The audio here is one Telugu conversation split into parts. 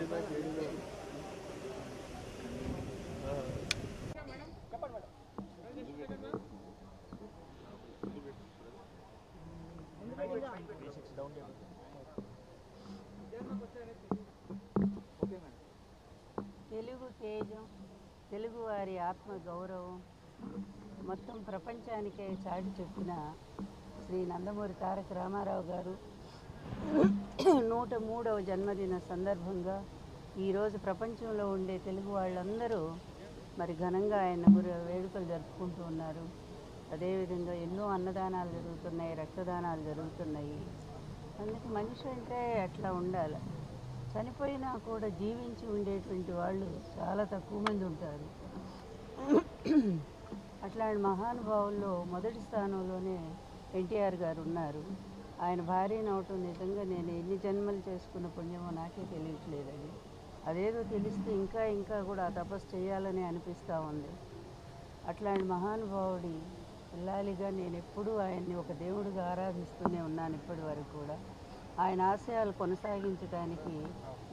తెలుగు తేజం, తెలుగువారి ఆత్మ గౌరవం మొత్తం ప్రపంచానికే చాటి చెప్పిన శ్రీ నందమూరి తారక రామారావు గారు 103వ జన్మదిన సందర్భంగా ఈరోజు ప్రపంచంలో ఉండే తెలుగు వాళ్ళందరూ మరి ఘనంగా ఆయన వేడుకలు జరుపుకుంటూ ఉన్నారు. అదేవిధంగా ఎన్నో అన్నదానాలు జరుగుతున్నాయి, రక్తదానాలు జరుగుతున్నాయి. అందుకే మనిషి అంటే అట్లా ఉండాలి. చనిపోయినా కూడా జీవించి ఉండేటువంటి వాళ్ళు చాలా తక్కువ మంది ఉంటారు. అట్లాంటి మహానుభావుల్లో మొదటి స్థానంలోనే ఎన్టీఆర్ గారు ఉన్నారు. ఆయన భార్యను అవటం నిజంగా నేను ఎన్ని జన్మలు చేసుకున్న పుణ్యమో నాకే తెలియట్లేదండి. అదేదో తెలిస్తే ఇంకా ఇంకా కూడా తపస్సు చేయాలని అనిపిస్తూ ఉంది. అట్లాంటి మహానుభావుడి పిల్లాలిగా నేను ఎప్పుడూ ఆయన్ని ఒక దేవుడిగా ఆరాధిస్తూనే ఉన్నాను. ఇప్పటి వరకు కూడా ఆయన ఆశయాలు కొనసాగించడానికి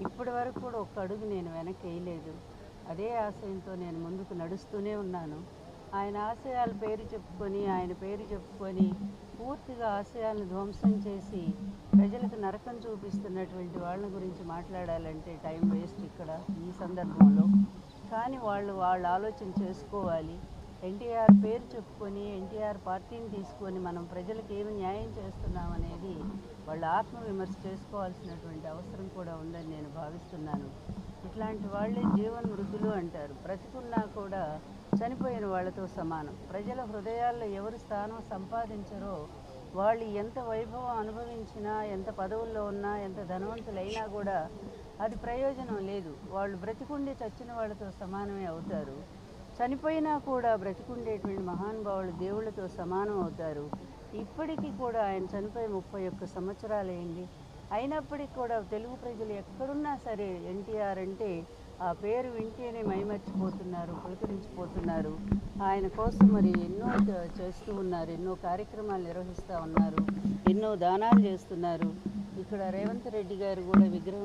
ఇప్పటి వరకు కూడా ఒక్క అడుగు నేను వెనక్కి వేయలేదు. అదే ఆశయంతో నేను ముందుకు నడుస్తూనే ఉన్నాను. ఆయన ఆశయాల పేరు చెప్పుకొని ఆయన పేరు చెప్పుకొని పూర్తిగా ఆశయాలను ధ్వంసం చేసి ప్రజలకు నరకం చూపిస్తున్నటువంటి వాళ్ళ గురించి మాట్లాడాలంటే టైం వేస్ట్ ఇక్కడ ఈ సందర్భంలో. కానీ వాళ్ళు ఆలోచన చేసుకోవాలి. ఎన్టీఆర్ పేరు చెప్పుకొని ఎన్టీఆర్ పార్టీని తీసుకొని మనం ప్రజలకు ఏమి న్యాయం చేస్తున్నామనేది వాళ్ళు ఆత్మవిమర్శ చేసుకోవాల్సినటువంటి అవసరం కూడా ఉందని నేను భావిస్తున్నాను. ఇట్లాంటి వాళ్ళే జీవన్మృతులు అంటారు. బ్రతికున్నా కూడా చనిపోయిన వాళ్ళతో సమానం. ప్రజల హృదయాల్లో ఎవరు స్థానం సంపాదించరో వాళ్ళు ఎంత వైభవం అనుభవించినా, ఎంత పదవుల్లో ఉన్నా, ఎంత ధనవంతులైనా కూడా అది ప్రయోజనం లేదు. వాళ్ళు బ్రతికుండి చచ్చిన వాళ్ళతో సమానమే అవుతారు. చనిపోయినా కూడా బ్రతికుండేటువంటి మహానుభావులు దేవుళ్ళతో సమానం అవుతారు. ఇప్పటికీ కూడా ఆయన చనిపోయి 31 సంవత్సరాలైంది. అయినప్పటికీ కూడా తెలుగు ప్రజలు ఎక్కడున్నా సరే ఎన్టీఆర్ అంటే ఆ పేరు వింటేనే మైమర్చిపోతున్నారు, పులకరించిపోతున్నారు. ఆయన కోసం మరి ఎన్నో చేస్తూ ఉన్నారు, ఎన్నో కార్యక్రమాలు నిర్వహిస్తూ ఉన్నారు, ఎన్నో దానాలు చేస్తున్నారు. ఇక్కడ రేవంత్ రెడ్డి గారు కూడా విగ్రహం